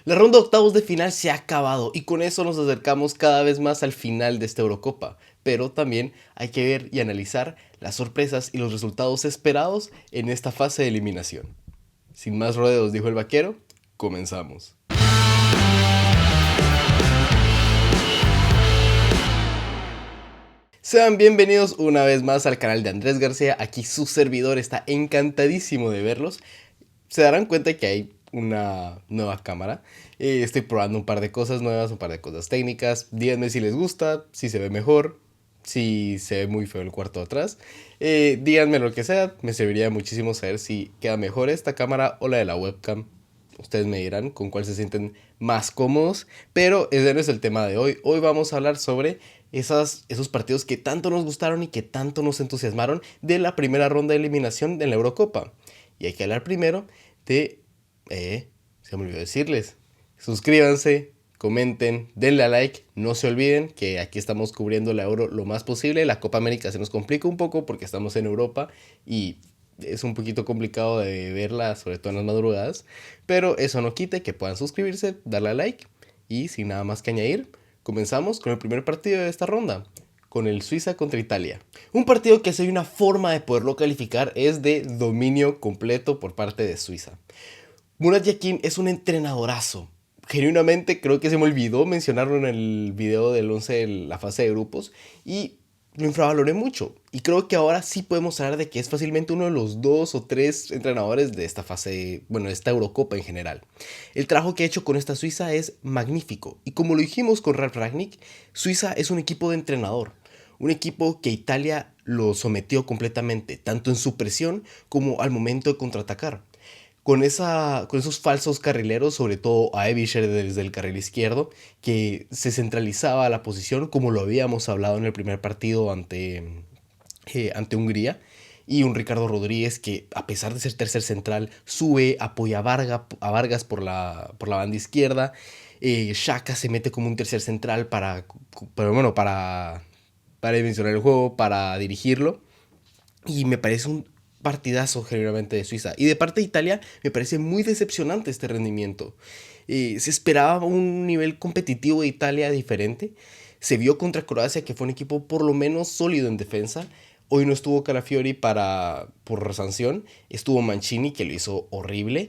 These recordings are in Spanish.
La ronda de octavos de final se ha acabado y con eso nos acercamos cada vez más al final de esta Eurocopa, pero también hay que ver y analizar las sorpresas y los resultados esperados en esta fase de eliminación. Sin más rodeos, dijo el vaquero, comenzamos. Sean bienvenidos una vez más al canal de Andrés García, aquí su servidor está encantadísimo de verlos. Se darán cuenta que hay una nueva cámara. Estoy probando un par de cosas nuevas, un par de cosas técnicas. Díganme si les gusta, si se ve mejor, si se ve muy feo el cuarto de atrás. Díganme lo que sea, me serviría muchísimo saber si queda mejor esta cámara o la de la webcam. Ustedes me dirán con cuál se sienten más cómodos, pero ese no es el tema de hoy. Hoy vamos a hablar sobre esos partidos que tanto nos gustaron y que tanto nos entusiasmaron de la primera ronda de eliminación de la Eurocopa. Y hay que hablar primero de... se me olvidó decirles. Suscríbanse, comenten, denle a like. No se olviden que aquí estamos cubriendo la Euro lo más posible. La Copa América se nos complica un poco porque estamos en Europa y es un poquito complicado de verla, sobre todo en las madrugadas. Pero eso no quite que puedan suscribirse, darle a like. Y sin nada más que añadir, comenzamos con el primer partido de esta ronda, con el Suiza contra Italia. Un partido que si hay una forma de poderlo calificar es de dominio completo por parte de Suiza. Murat Yakin es un entrenadorazo. Genuinamente creo que se me olvidó mencionarlo en el video del 11 de la fase de grupos y lo infravaloré mucho. Y creo que ahora sí podemos hablar de que es fácilmente uno de los 2 o 3 entrenadores de esta fase, bueno, de esta Eurocopa en general. El trabajo que ha hecho con esta Suiza es magnífico. Y como lo dijimos con Ralf Rangnick, Suiza es un equipo de entrenador. Un equipo que Italia lo sometió completamente, tanto en su presión como al momento de contraatacar. Con esos falsos carrileros, sobre todo a Aebischer desde el carril izquierdo, que se centralizaba la posición como lo habíamos hablado en el primer partido ante Hungría, y un Ricardo Rodríguez que, a pesar de ser tercer central, sube, apoya a Vargas por la banda izquierda. Xhaka se mete como un tercer central para dimensionar el juego, para dirigirlo. Y me parece un partidazo generalmente de Suiza. Y de parte de Italia me parece muy decepcionante este rendimiento. Se esperaba un nivel competitivo de Italia diferente. Se vio contra Croacia que fue un equipo por lo menos sólido en defensa. Hoy no estuvo Calafiori por sanción. Estuvo Mancini que lo hizo horrible.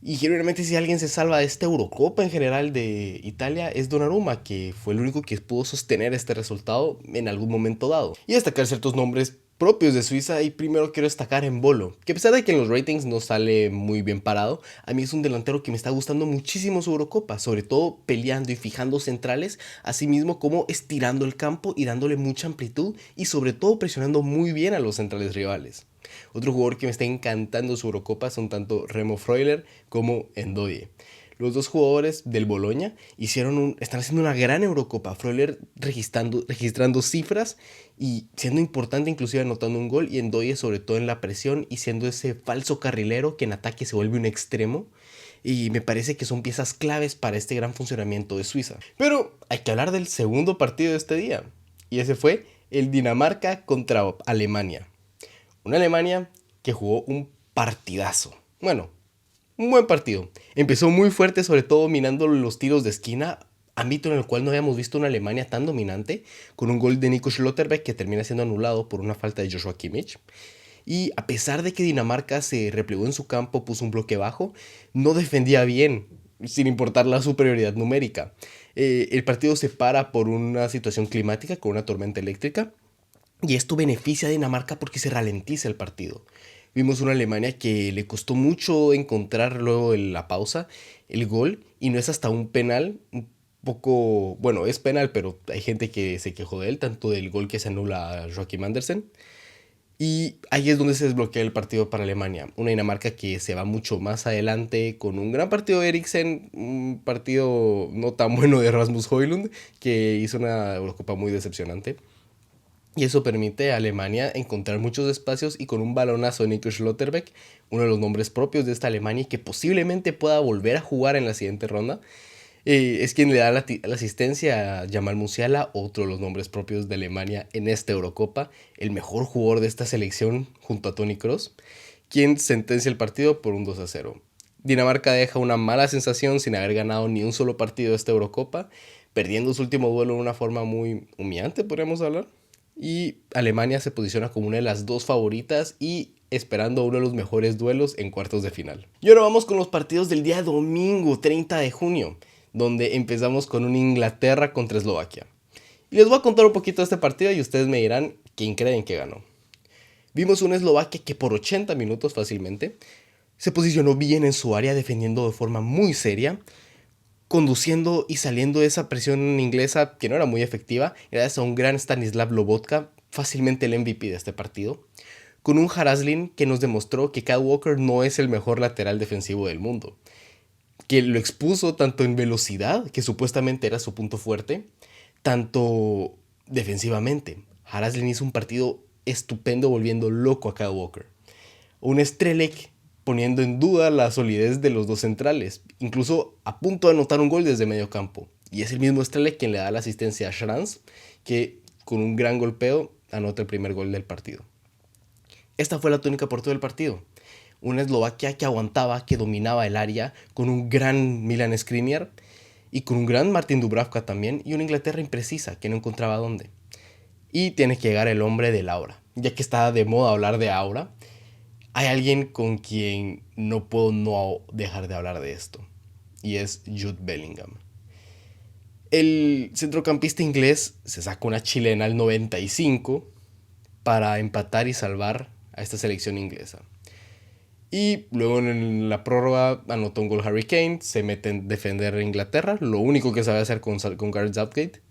Y generalmente si alguien se salva de esta Eurocopa en general de Italia es Donnarumma, que fue el único que pudo sostener este resultado en algún momento dado. Y destacar ciertos nombres propios de Suiza y primero quiero destacar en Bolo, que a pesar de que en los ratings no sale muy bien parado, a mí es un delantero que me está gustando muchísimo su Eurocopa, sobre todo peleando y fijando centrales, así mismo como estirando el campo y dándole mucha amplitud y sobre todo presionando muy bien a los centrales rivales. Otro jugador que me está encantando su Eurocopa son tanto Remo Freuler como Ndoye. Los dos jugadores del Boloña están haciendo una gran Eurocopa. Freuler registrando cifras y siendo importante inclusive anotando un gol, y Ndoye sobre todo en la presión y siendo ese falso carrilero que en ataque se vuelve un extremo. Y me parece que son piezas claves para este gran funcionamiento de Suiza. Pero hay que hablar del segundo partido de este día. Y ese fue el Dinamarca contra Alemania. Una Alemania que jugó un partidazo. Bueno, un buen partido. Empezó muy fuerte, sobre todo dominando los tiros de esquina, ámbito en el cual no habíamos visto una Alemania tan dominante, con un gol de Nico Schlotterbeck que termina siendo anulado por una falta de Joshua Kimmich. Y a pesar de que Dinamarca se replegó en su campo, puso un bloque bajo, no defendía bien, sin importar la superioridad numérica. El partido se para por una situación climática con una tormenta eléctrica y esto beneficia a Dinamarca porque se ralentiza el partido. Vimos una Alemania que le costó mucho encontrar luego en la pausa el gol y no es hasta un penal, un poco, bueno, es penal, pero hay gente que se quejó de él, tanto del gol que se anula a Joachim Andersen. Y ahí es donde se desbloquea el partido para Alemania. Una Dinamarca que se va mucho más adelante con un gran partido de Eriksen, un partido no tan bueno de Rasmus Højlund, que hizo una Eurocopa muy decepcionante. Y eso permite a Alemania encontrar muchos espacios y con un balonazo de Nico Schlotterbeck, uno de los nombres propios de esta Alemania y que posiblemente pueda volver a jugar en la siguiente ronda, es quien le da la asistencia a Jamal Musiala, otro de los nombres propios de Alemania en esta Eurocopa, el mejor jugador de esta selección junto a Toni Kroos, quien sentencia el partido por un 2-0. Dinamarca deja una mala sensación sin haber ganado ni un solo partido de esta Eurocopa, perdiendo su último duelo de una forma muy humillante, podríamos hablar. Y Alemania se posiciona como una de las dos favoritas y esperando uno de los mejores duelos en cuartos de final. Y ahora vamos con los partidos del día domingo 30 de junio, donde empezamos con un Inglaterra contra Eslovaquia. Y les voy a contar un poquito de este partido y ustedes me dirán quién creen que ganó. Vimos una Eslovaquia que por 80 minutos fácilmente se posicionó bien en su área, defendiendo de forma muy seria, conduciendo y saliendo de esa presión inglesa que no era muy efectiva, gracias a un gran Stanislav Lobotka, fácilmente el MVP de este partido, con un Haraslin que nos demostró que Kyle Walker no es el mejor lateral defensivo del mundo, que lo expuso tanto en velocidad, que supuestamente era su punto fuerte, tanto defensivamente. Haraslin hizo un partido estupendo volviendo loco a Kyle Walker. Un Strelec poniendo en duda la solidez de los dos centrales, incluso a punto de anotar un gol desde medio campo. Y es el mismo Strelec quien le da la asistencia a Schranz, que con un gran golpeo anota el primer gol del partido. Esta fue la tónica por todo el partido. Una Eslovaquia que aguantaba, que dominaba el área, con un gran Milan Skriniar y con un gran Martin Dubravka también, y una Inglaterra imprecisa que no encontraba dónde. Y tiene que llegar el hombre del aura. Ya que está de moda hablar de aura, hay alguien con quien no puedo no dejar de hablar de esto. Y es Jude Bellingham. El centrocampista inglés se saca una chilena al 95 para empatar y salvar a esta selección inglesa. Y luego en la prórroga anotó un gol Harry Kane, se mete en defender a Inglaterra, lo único que sabe hacer con Gareth Southgate.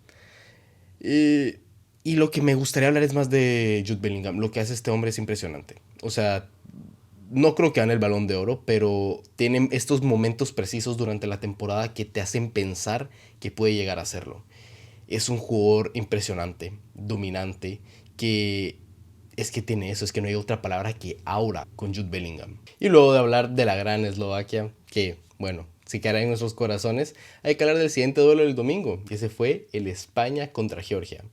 Y lo que me gustaría hablar es más de Jude Bellingham. Lo que hace este hombre es impresionante. O sea, no creo que gane el Balón de Oro, pero tienen estos momentos precisos durante la temporada que te hacen pensar que puede llegar a hacerlo. Es un jugador impresionante, dominante, que es que tiene eso, es que no hay otra palabra que aura con Jude Bellingham. Y luego de hablar de la gran Eslovaquia, que bueno, si quedará en nuestros corazones, hay que hablar del siguiente duelo del domingo, y ese fue el España contra Georgia.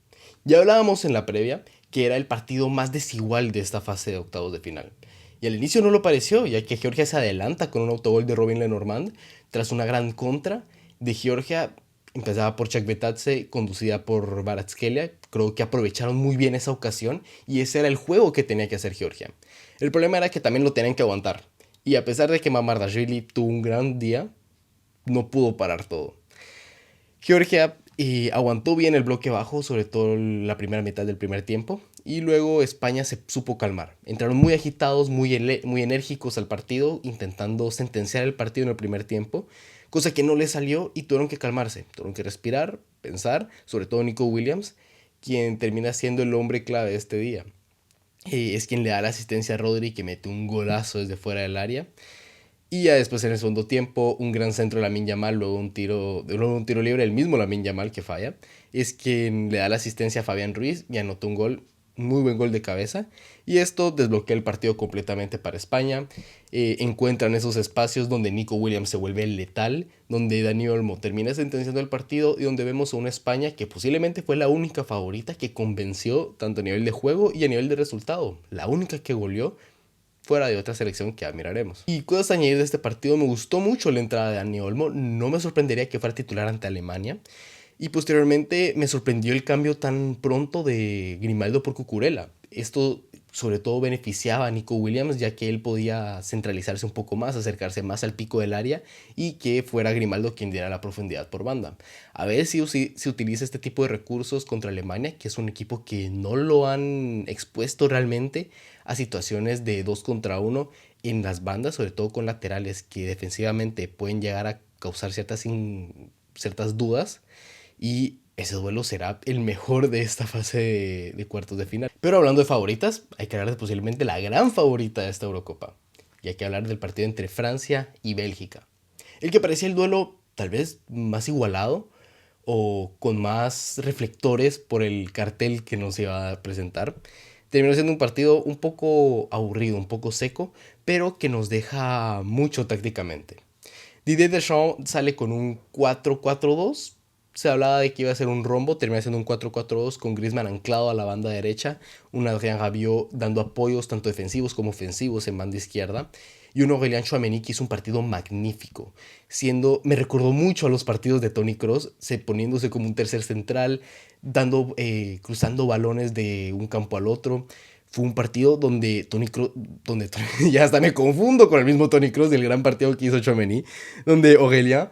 Ya hablábamos en la previa que era el partido más desigual de esta fase de octavos de final. Y al inicio no lo pareció, ya que Georgia se adelanta con un autogol de Robin Lenormand tras una gran contra de Georgia. Empezaba por Chakvetadze, conducida por Kvaratskhelia. Creo que aprovecharon muy bien esa ocasión y ese era el juego que tenía que hacer Georgia. El problema era que también lo tenían que aguantar. Y a pesar de que Mamardashvili tuvo un gran día, no pudo parar todo. Georgia aguantó bien el bloque bajo, sobre todo la primera mitad del primer tiempo. Y luego España se supo calmar. Entraron muy agitados, muy enérgicos al partido, intentando sentenciar el partido en el primer tiempo, cosa que no les salió y tuvieron que calmarse, tuvieron que respirar, pensar, sobre todo Nico Williams, quien termina siendo el hombre clave de este día. Es quien le da la asistencia a Rodri, que mete un golazo desde fuera del área. Y ya después en el segundo tiempo, un gran centro de Lamine Yamal, luego un tiro libre, el mismo Lamine Yamal que falla, es quien le da la asistencia a Fabián Ruiz y anotó un gol, muy buen gol de cabeza. Y esto desbloquea el partido completamente para España. Encuentran esos espacios donde Nico Williams se vuelve letal, donde Dani Olmo termina sentenciando el partido y donde vemos a una España que posiblemente fue la única favorita que convenció tanto a nivel de juego y a nivel de resultado. La única que goleó fuera de otra selección que admiraremos. Y cosas a añadir de este partido, me gustó mucho la entrada de Dani Olmo, no me sorprendería que fuera titular ante Alemania. Y posteriormente me sorprendió el cambio tan pronto de Grimaldo por Cucurella. Esto sobre todo beneficiaba a Nico Williams, ya que él podía centralizarse un poco más, acercarse más al pico del área y que fuera Grimaldo quien diera la profundidad por banda. A ver si se utiliza este tipo de recursos contra Alemania, que es un equipo que no lo han expuesto realmente a situaciones de 2 contra 1 en las bandas, sobre todo con laterales que defensivamente pueden llegar a causar ciertas dudas. Y ese duelo será el mejor de esta fase de cuartos de final. Pero hablando de favoritas, hay que hablar de posiblemente la gran favorita de esta Eurocopa. Y hay que hablar del partido entre Francia y Bélgica. El que parecía el duelo tal vez más igualado o con más reflectores por el cartel que nos iba a presentar. Terminó siendo un partido un poco aburrido, un poco seco, pero que nos deja mucho tácticamente. Didier Deschamps sale con un 4-4-2. Se hablaba de que iba a ser un rombo, termina siendo un 4-4-2 con Griezmann anclado a la banda derecha, un Adrien Rabiot dando apoyos tanto defensivos como ofensivos en banda izquierda. y un Aurélien Tchouaméni que hizo un partido magnífico, me recordó mucho a los partidos de Toni Kroos, poniéndose como un tercer central, cruzando balones de un campo al otro. Fue un partido donde Toni Kroos, ya hasta me confundo con el mismo Toni Kroos del gran partido que hizo Tchouaméni, donde Aurélien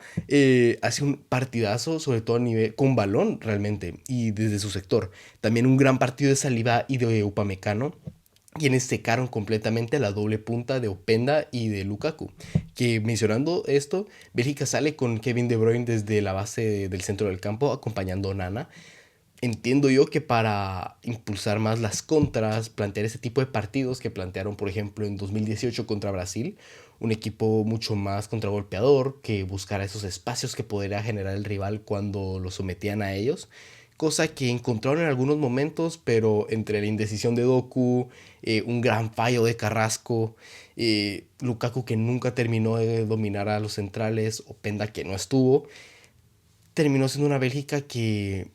hace un partidazo, sobre todo a nivel con balón realmente y desde su sector. También un gran partido de Saliba y de Upamecano, quienes secaron completamente la doble punta de Openda y de Lukaku. Que mencionando esto, Bélgica sale con Kevin De Bruyne desde la base del centro del campo, acompañando a Nana. Entiendo yo que para impulsar más las contras, plantear ese tipo de partidos que plantearon, por ejemplo, en 2018 contra Brasil, un equipo mucho más contragolpeador, que buscara esos espacios que podría generar el rival cuando lo sometían a ellos, cosa que encontraron en algunos momentos, pero entre la indecisión de Doku, un gran fallo de Carrasco, Lukaku que nunca terminó de dominar a los centrales, Openda que no estuvo, terminó siendo una Bélgica que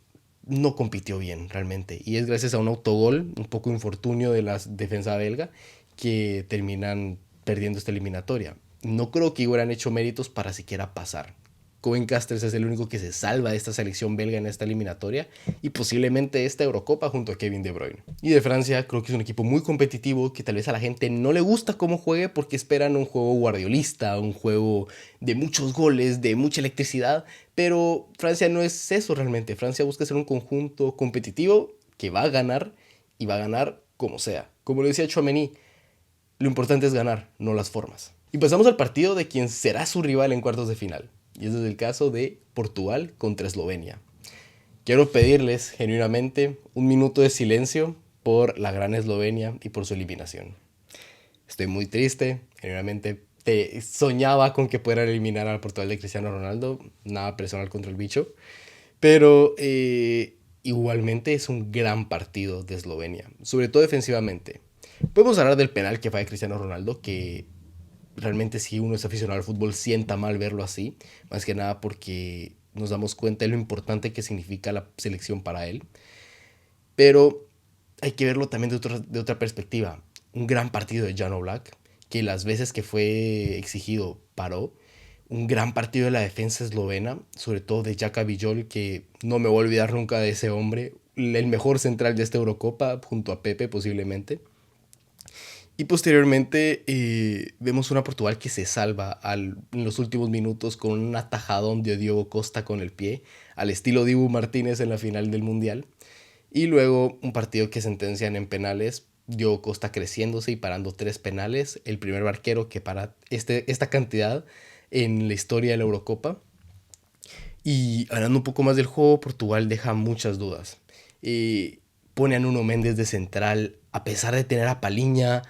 no compitió bien realmente. Y es gracias a un autogol, un poco infortunio de la defensa belga, que terminan perdiendo esta eliminatoria. No creo que hubieran hecho méritos para siquiera pasar. Cohen Casters es el único que se salva de esta selección belga en esta eliminatoria y posiblemente esta Eurocopa junto a Kevin De Bruyne. Y de Francia creo que es un equipo muy competitivo que tal vez a la gente no le gusta cómo juegue porque esperan un juego guardiolista, un juego de muchos goles, de mucha electricidad, pero Francia no es eso realmente. Francia busca ser un conjunto competitivo que va a ganar y va a ganar como sea. Como lo decía Chouameni, lo importante es ganar, no las formas. Y pasamos al partido de quien será su rival en cuartos de final. Y ese es el caso de Portugal contra Eslovenia. Quiero pedirles genuinamente un minuto de silencio por la gran Eslovenia y por su eliminación. Estoy muy triste, genuinamente soñaba con que pudieran eliminar al Portugal de Cristiano Ronaldo, nada personal contra el bicho, pero igualmente es un gran partido de Eslovenia, sobre todo defensivamente. Podemos hablar del penal que falla Cristiano Ronaldo, que realmente si uno es aficionado al fútbol sienta mal verlo así, más que nada porque nos damos cuenta de lo importante que significa la selección para él. Pero hay que verlo también de otra perspectiva. Un gran partido de Jan Oblak, que las veces que fue exigido paró. Un gran partido de la defensa eslovena, sobre todo de Jaka Villol, que no me voy a olvidar nunca de ese hombre. El mejor central de esta Eurocopa, junto a Pepe posiblemente. Y posteriormente vemos una Portugal que se salva en los últimos minutos con un atajadón de Diogo Costa con el pie, al estilo Dibu Martínez en la final del Mundial. Y luego un partido que sentencian en penales, Diogo Costa creciéndose y parando 3 penales, el primer barquero que para esta cantidad en la historia de la Eurocopa. Y hablando un poco más del juego, Portugal deja muchas dudas. Pone a Nuno Méndez de central, a pesar de tener a Paliña,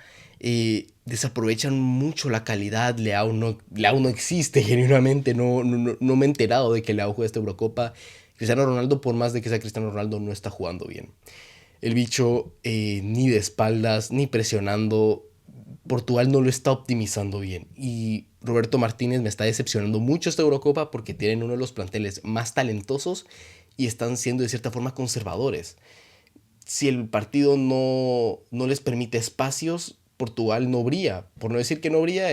desaprovechan mucho la calidad. Leao no existe genuinamente, no me he enterado de que Leao juega esta Eurocopa. Cristiano Ronaldo, por más de que sea Cristiano Ronaldo, no está jugando bien. El bicho ni de espaldas, ni presionando. Portugal no lo está optimizando bien. Y Roberto Martínez me está decepcionando mucho esta Eurocopa porque tienen uno de los planteles más talentosos y están siendo de cierta forma conservadores. Si el partido no les permite espacios, Portugal no brilla. Por no decir que no brilla,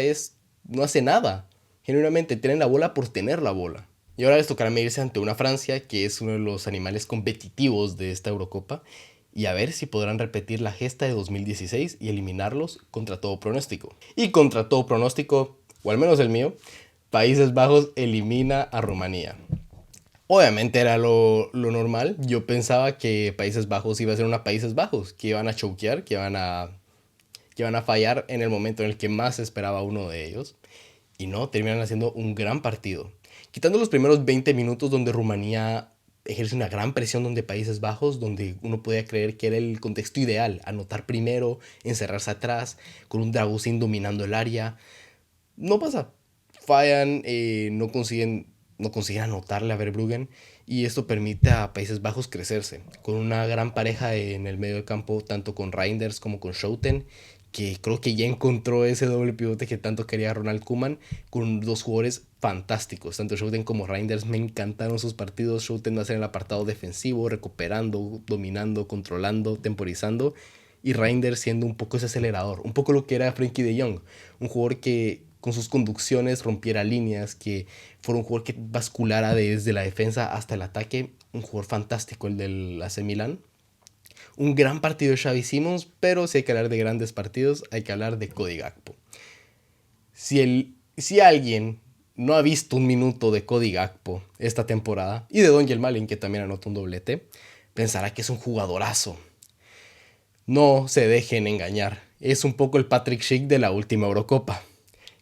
no hace nada. Genuinamente tienen la bola por tener la bola. Y ahora les tocará medirse ante una Francia que es uno de los animales competitivos de esta Eurocopa y a ver si podrán repetir la gesta de 2016 y eliminarlos contra todo pronóstico. Y contra todo pronóstico, o al menos el mío, Países Bajos elimina a Rumanía. Obviamente era lo normal. Yo pensaba que Países Bajos iba a ser una Países Bajos, que iban a choquear, que iban a fallar en el momento en el que más esperaba uno de ellos. Y no, terminan haciendo un gran partido. Quitando los primeros 20 minutos donde Rumanía ejerce una gran presión donde Países Bajos, donde uno podía creer que era el contexto ideal, anotar primero, encerrarse atrás, con un Dragusin dominando el área. No pasa. Fallan, no consiguen anotarle a Verbruggen y esto permite a Países Bajos crecerse, con una gran pareja en el medio del campo, tanto con Reinders como con Schouten, que creo que ya encontró ese doble pivote que tanto quería Ronald Koeman, con dos jugadores fantásticos, tanto Schouten como Reinders. Me encantaron sus partidos. Schouten va a ser el apartado defensivo, recuperando, dominando, controlando, temporizando, y Reinders siendo un poco ese acelerador, un poco lo que era Frenkie de Jong, un jugador que con sus conducciones rompiera líneas, que fuera un jugador que basculara desde la defensa hasta el ataque, un jugador fantástico el del AC Milan. Un gran partido de Xavi Simons, pero si hay que hablar de grandes partidos, hay que hablar de Cody Gakpo. Si alguien no ha visto un minuto de Cody Gakpo esta temporada, y de Don Yelmalin, que también anotó un doblete, pensará que es un jugadorazo. No se dejen engañar, es un poco el Patrick Schick de la última Eurocopa.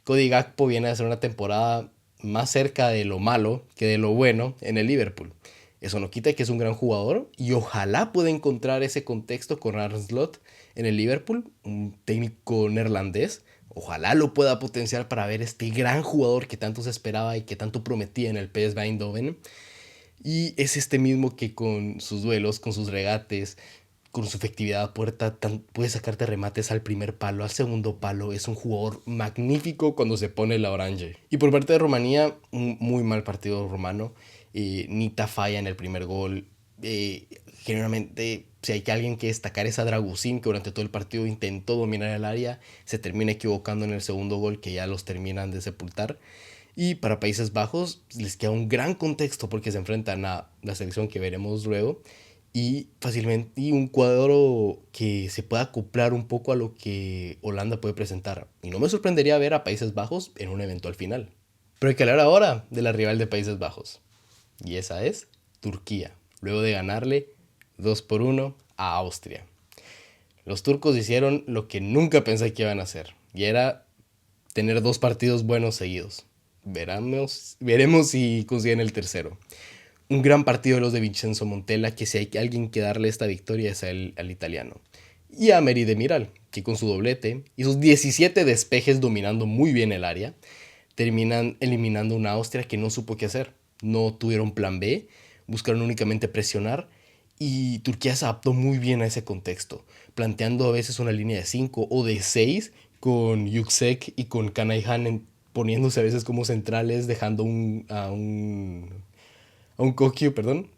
Cody Gakpo viene a hacer una temporada más cerca de lo malo que de lo bueno en el Liverpool. Eso no quita que es un gran jugador y ojalá pueda encontrar ese contexto con Arne Slot en el Liverpool, un técnico neerlandés. Ojalá lo pueda potenciar para ver este gran jugador que tanto se esperaba y que tanto prometía en el PSV Eindhoven. Y es este mismo que con sus duelos, con sus regates, con su efectividad a puerta, puede sacarte remates al primer palo, al segundo palo. Es un jugador magnífico cuando se pone la orange. Y por parte de Rumanía, un muy mal partido rumano. Nita falla en el primer gol. Generalmente, si hay que alguien que destacar es a Dragusin, que durante todo el partido intentó dominar el área, se termina equivocando en el segundo gol, que ya los terminan de sepultar. Y para Países Bajos les queda un gran contexto porque se enfrentan a la selección que veremos luego y fácilmente y un cuadro que se pueda acoplar un poco a lo que Holanda puede presentar. Y no me sorprendería ver a Países Bajos en un eventual final. Pero hay que hablar ahora de la rival de Países Bajos. Y esa es Turquía, luego de ganarle 2-1 a Austria. Los turcos hicieron lo que nunca pensé que iban a hacer, y era tener dos partidos buenos seguidos. Veremos si consiguen el tercero. Un gran partido de los de Vincenzo Montella, que si hay alguien que darle esta victoria es al italiano. Y a Meri Demiral, que con su doblete y sus 17 despejes dominando muy bien el área, terminan eliminando una Austria que no supo qué hacer. No tuvieron plan B, buscaron únicamente presionar y Turquía se adaptó muy bien a ese contexto, planteando a veces una línea de 5 o de 6 con Yüksek y con Kanayhan poniéndose a veces como centrales, dejando a un Kokyu, perdón,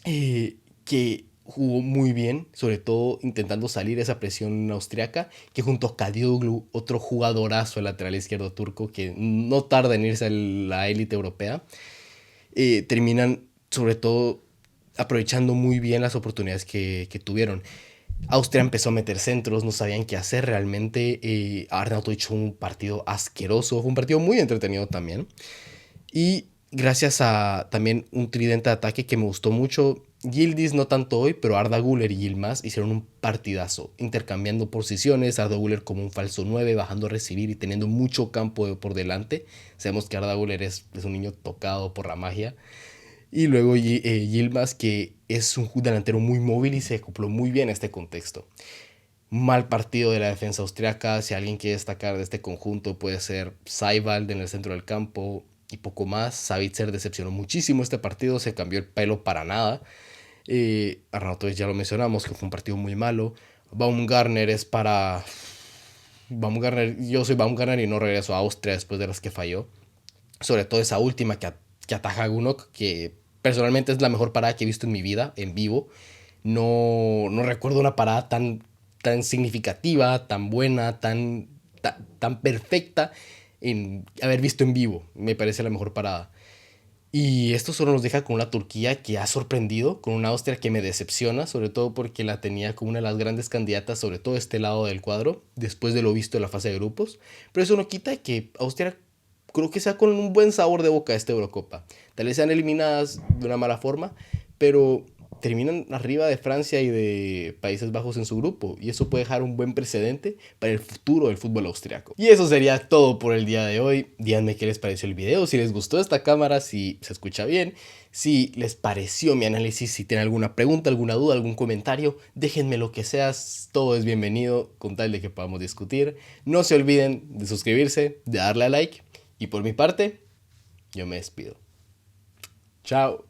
que jugó muy bien, sobre todo intentando salir de esa presión austriaca, que junto a Kadioglu, otro jugadorazo, el lateral izquierdo turco, que no tarda en irse a la élite europea, terminan sobre todo aprovechando muy bien las oportunidades que tuvieron. Austria empezó a meter centros, no sabían qué hacer realmente. Arnautovic hizo un partido asqueroso, fue un partido muy entretenido también. Y gracias a también un tridente de ataque que me gustó mucho. Yildiz no tanto hoy, pero Arda Güler y Yilmaz hicieron un partidazo, intercambiando posiciones, Arda Güler como un falso 9, bajando a recibir y teniendo mucho campo por delante. Sabemos que Arda Güler es un niño tocado por la magia. Y luego Yilmaz, que es un delantero muy móvil y se acopló muy bien a este contexto. Mal partido de la defensa austriaca. Si alguien quiere destacar de este conjunto, puede ser Seiwald en el centro del campo y poco más. Savitzer decepcionó muchísimo este partido, se cambió el pelo para nada. Arnautovic ya lo mencionamos, que fue un partido muy malo. Baumgartner es para. Yo soy Baumgartner y no regreso a Austria después de las que falló. Sobre todo esa última que ataja a Gunok, que personalmente es la mejor parada que he visto en mi vida, en vivo. No recuerdo una parada tan significativa, tan buena, tan perfecta en haber visto en vivo. Me parece la mejor parada. Y esto solo nos deja con una Turquía que ha sorprendido, con una Austria que me decepciona, sobre todo porque la tenía como una de las grandes candidatas, sobre todo este lado del cuadro, después de lo visto en la fase de grupos. Pero eso no quita que Austria creo que sea con un buen sabor de boca esta Eurocopa. Tal vez sean eliminadas de una mala forma, pero terminan arriba de Francia y de Países Bajos en su grupo, y eso puede dejar un buen precedente para el futuro del fútbol austriaco. Y eso sería todo por el día de hoy. Díganme qué les pareció el video, si les gustó esta cámara, si se escucha bien, si les pareció mi análisis, si tienen alguna pregunta, alguna duda, algún comentario, déjenme lo que sea, todo es bienvenido con tal de que podamos discutir. No se olviden de suscribirse, de darle a like, y por mi parte, yo me despido. Chao.